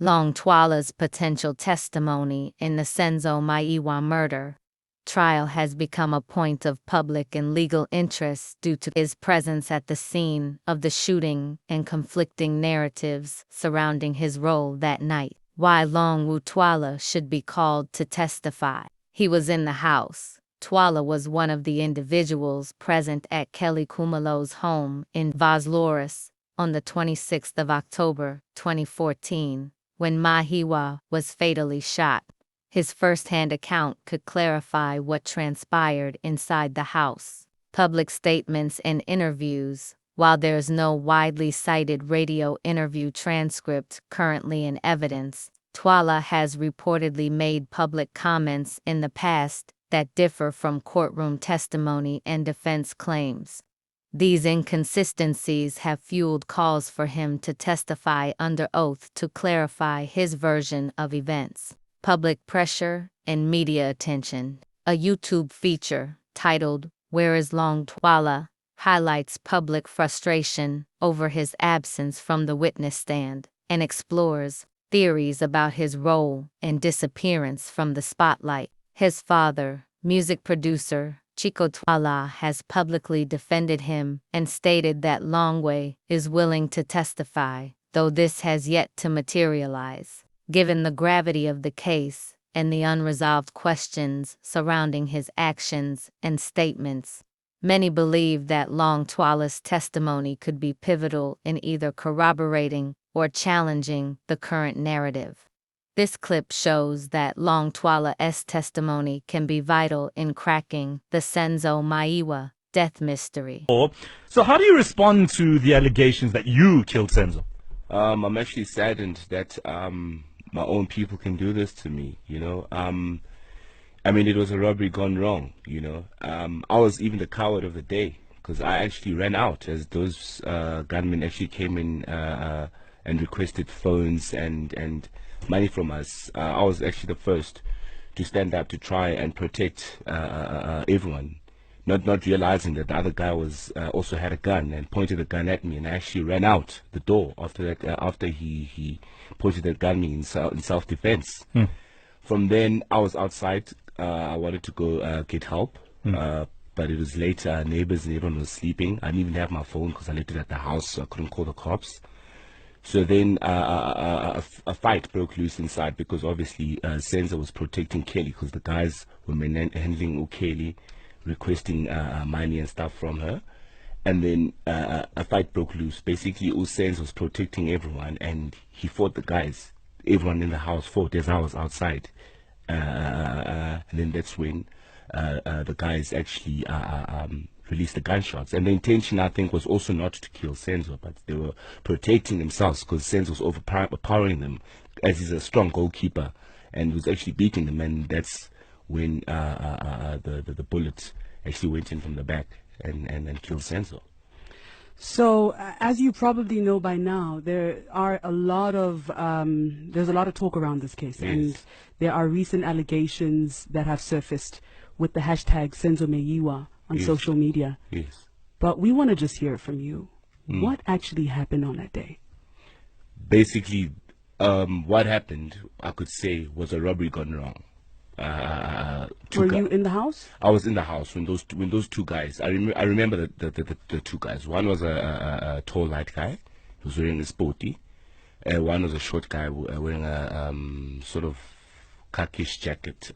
Longwe Twala's potential testimony in the Senzo MEYIWA murder trial has become a point of public and legal interest due to his presence at the scene of the shooting and conflicting narratives surrounding his role that night. Why Longwe Twala should be called to testify. He was in the house. Twala was one of the individuals present at Kelly Khumalo's home in Vosloorus on the 26th of October, 2014, when MEYIWA was fatally shot. His first-hand account could clarify what transpired inside the house. Public statements and interviews. While there's no widely cited radio interview transcript currently in evidence, Twala has reportedly made public comments in the past that differ from courtroom testimony and defense claims. These inconsistencies have fueled calls for him to testify under oath to clarify his version of events. Public pressure and media attention. A YouTube feature titled "Where is Longwe Twala?" highlights public frustration over his absence from the witness stand and explores theories about his role and disappearance from the spotlight. His father, music producer Chico Twala, has publicly defended him and stated that Longwe is willing to testify, though this has yet to materialize. Given the gravity of the case and the unresolved questions surrounding his actions and statements, many believe that Longwe Twala's testimony could be pivotal in either corroborating or challenging the current narrative. This clip shows that Longwe Twala's testimony can be vital in cracking the Senzo MEYIWA death mystery. So how do you respond to the allegations that you killed Senzo? I'm actually saddened that my own people can do this to me, you know. I mean, it was a robbery gone wrong, you know. I was even the coward of the day because I actually ran out as those gunmen actually came in and requested phones and money from us. I was actually the first to stand up to try and protect everyone, not realizing that the other guy was also had a gun and pointed a gun at me, and I actually ran out the door after that. After he pointed that gun at me in self-defense. From then, I was outside. I wanted to go get help, but it was late. Neighbors and everyone was sleeping. I didn't even have my phone because I left it at the house, so I couldn't call the cops. So then a fight broke loose inside because obviously Senzo was protecting Kelly because the guys were handling Kelly, requesting money and stuff from her. And then a fight broke loose. Basically, Senzo was protecting everyone and he fought the guys. Everyone in the house fought as I was outside. And then that's when the guys actually released the gunshots. And the intention, I think, was also not to kill Senzo, but they were protecting themselves because Senzo was overpowering them as he's a strong goalkeeper and was actually beating them. And that's when the bullet actually went in from the back and killed Senzo. So, as you probably know by now, there's a lot of talk around this case, yes. And there are recent allegations that have surfaced with the hashtag Senzo MEYIWA on yes. social media. Yes. But we want to just hear it from you. What actually happened on that day? Basically, what happened, I could say, was a robbery gone wrong. Were you in the house? I was in the house when those two guys. I remember the two guys. One was a tall, light guy who was wearing a sporty. One was a short guy wearing a sort of khaki-ish jacket.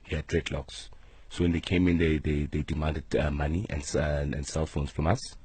He had dreadlocks. So when they came in, they demanded money and cell phones from us.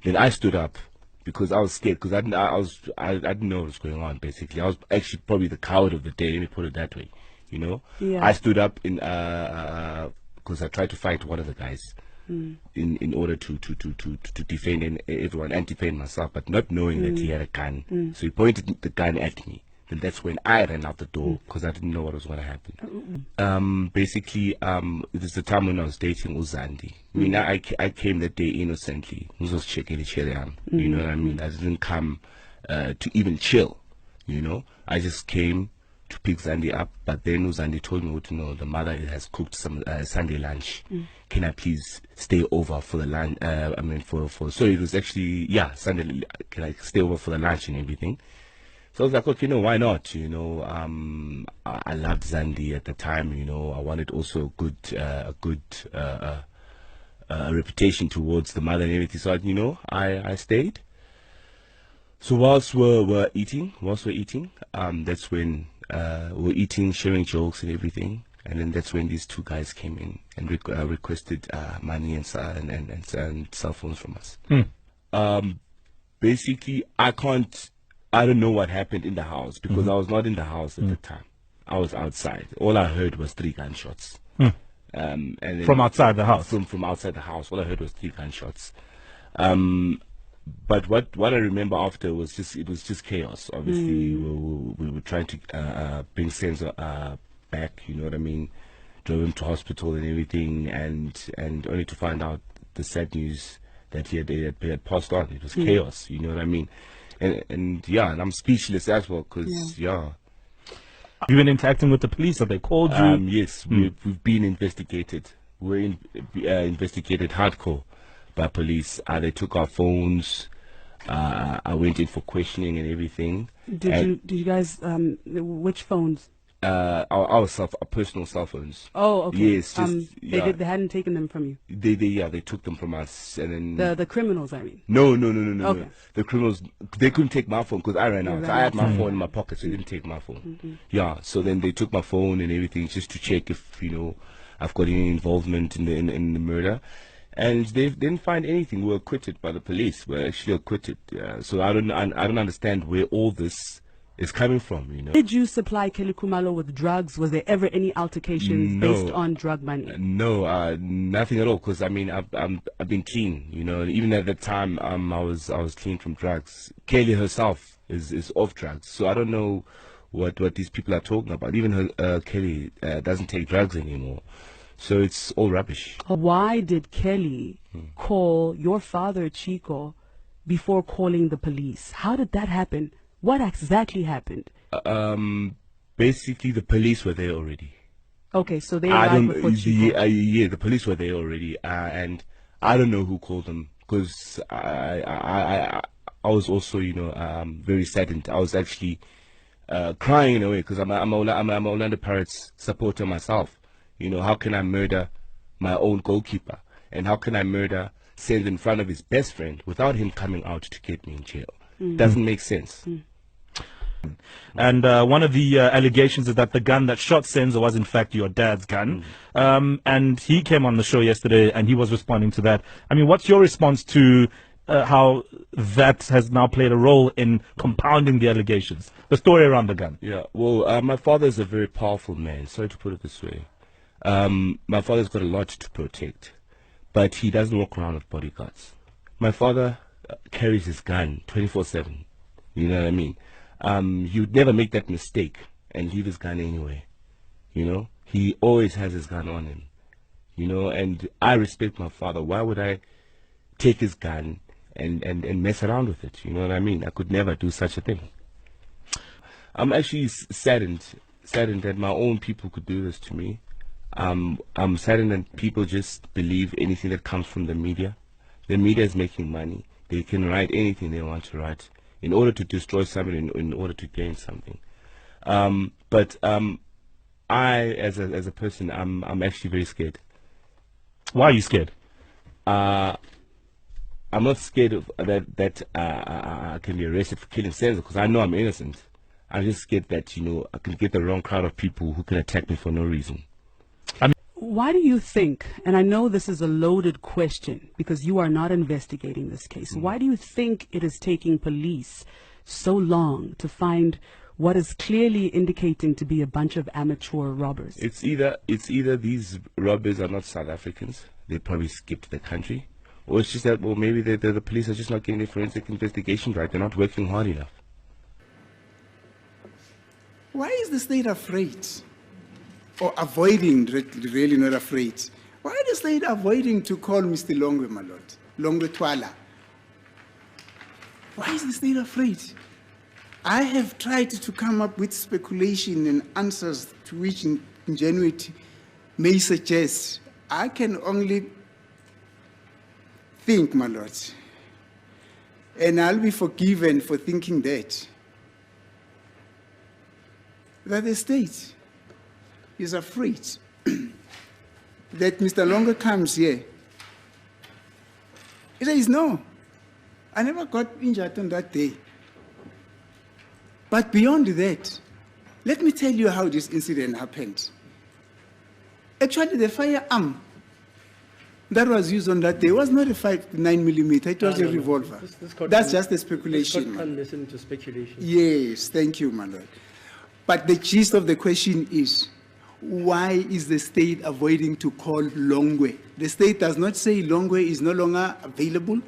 Then I stood up because I was scared because I didn't know what was going on. Basically, I was actually probably the coward of the day. Let me put it that way. You know, yeah. I stood up in because I tried to fight one of the guys in order to defend everyone and defend myself, but not knowing that he had a gun. So he pointed the gun at me. And that's when I ran out the door because I didn't know what was going to happen. Basically, it was the time when I was dating Uzandi. I mean, I came that day innocently. I was checking the chair. You know what I mean? I didn't come to even chill. You know, I just came to pick Zandi up, but then Uzandi told me, "What, you know, the mother has cooked some Sunday lunch. Can I please stay over for the lunch? So it was actually Sunday. Can I stay over for the lunch and everything?" So I was like, okay, no, why not? I loved Zandi at the time. I wanted also a good reputation towards the mother and everything. So I stayed. So whilst we're eating, that's when we're eating, sharing jokes and everything, and then that's when these two guys came in and requested money and cell phones from us. Basically, I don't know what happened in the house because I was not in the house at the time. I was outside. All I heard was 3 gunshots. And then From outside the house? From outside the house. All I heard was 3 gunshots. But what I remember after was just chaos. Obviously, we were trying to bring Senzo back. You know what I mean? Drove him to hospital and everything, and only to find out the sad news that he had passed on. It was chaos. You know what I mean? And yeah, and I'm speechless as well because yeah. Have you been interacting with the police? Have they called you? Yes, we've been investigated. We're investigated hardcore by police. They took our phones. I went in for questioning and everything. Did you guys which phones? Our personal cell phones. Oh, okay. Yes, they hadn't taken them from you. They took them from us, and then the criminals, I mean. No. Okay. The criminals, they couldn't take my phone because I ran out. I had my phone in my pocket, so they didn't take my phone. Yeah, so then they took my phone and everything just to check if I've got any involvement in the murder. And they didn't find anything. We were acquitted by the police. We're actually acquitted. So I don't understand where all this is coming from. Did you supply Kelly Khumalo with drugs? Was there ever any altercations based on drug money? No, nothing at all. Because I mean, I've been clean. Even at that time, I was clean from drugs. Kelly herself is off drugs. So I don't know what these people are talking about. Even Kelly doesn't take drugs anymore. So it's all rubbish. Why did Kelly call your father, Chico, before calling the police? How did that happen? What exactly happened? Basically, the police were there already. Okay, so they arrived before Chico. Yeah, the police were there already, and I don't know who called them because I was also very saddened. I was actually crying in a way because I'm a Orlando Pirates supporter myself. How can I murder my own goalkeeper? And how can I murder Senzo in front of his best friend without him coming out to get me in jail? Doesn't make sense. And one of the allegations is that the gun that shot Senzo was in fact your dad's gun. And he came on the show yesterday and he was responding to that. I mean, what's your response to how that has now played a role in compounding the allegations, the story around the gun? Yeah, well, my father is a very powerful man. Sorry to put it this way. My father's got a lot to protect, but he doesn't walk around with bodyguards. My father carries his gun 24/7. You know what I mean? He would never make that mistake and leave his gun anywhere. He always has his gun on him. And I respect my father. Why would I take his gun and mess around with it? You know what I mean? I could never do such a thing. I'm actually saddened that my own people could do this to me. I'm saddened that people just believe anything that comes from the media. The media is making money. They can write anything they want to write in order to destroy something, in order to gain something. But I, as a person, I'm actually very scared. Why are you scared? I'm not scared of that I can be arrested for killing Senzo because I know I'm innocent. I'm just scared that I can get the wrong crowd of people who can attack me for no reason. Why do you think, and I know this is a loaded question because you are not investigating this case, why do you think it is taking police so long to find what is clearly indicating to be a bunch of amateur robbers? It's either these robbers are not South Africans, they probably skipped the country, or it's just that, well, maybe the police are just not getting their forensic investigation right. They're not working hard enough. Why is the state afraid? Or avoiding, really not afraid? Why is the state avoiding to call Mr. Longwe, my lord? Longwe Twala. Why is the state afraid? I have tried to come up with speculation and answers to which ingenuity may suggest. I can only think, my lord. And I'll be forgiven for thinking that. that the state is afraid that Mr. Longwe comes here. He says, no, I never got injured on that day. But beyond that, let me tell you how this incident happened. Actually, the firearm that was used on that day was not a 9mm, it was a revolver. That's just a speculation. This court can't listen to speculation. Yes, thank you, my lord. But the gist of the question is, why is the state avoiding to call Longwe? The state does not say Longwe is no longer available.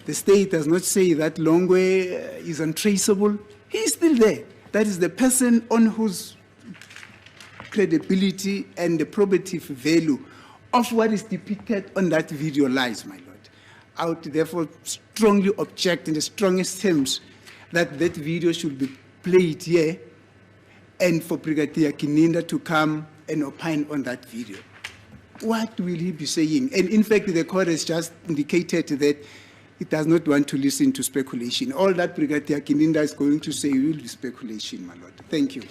The state does not say that Longwe is untraceable. He is still there. That is the person on whose credibility and the probative value of what is depicted on that video lies, my lord. I would therefore strongly object in the strongest terms that that video should be played here and for Brigadier Kininda to come and opine on that video. What will he be saying? And in fact, the court has just indicated that it does not want to listen to speculation. All that Brigadier Kininda is going to say will be speculation, my lord. Thank you.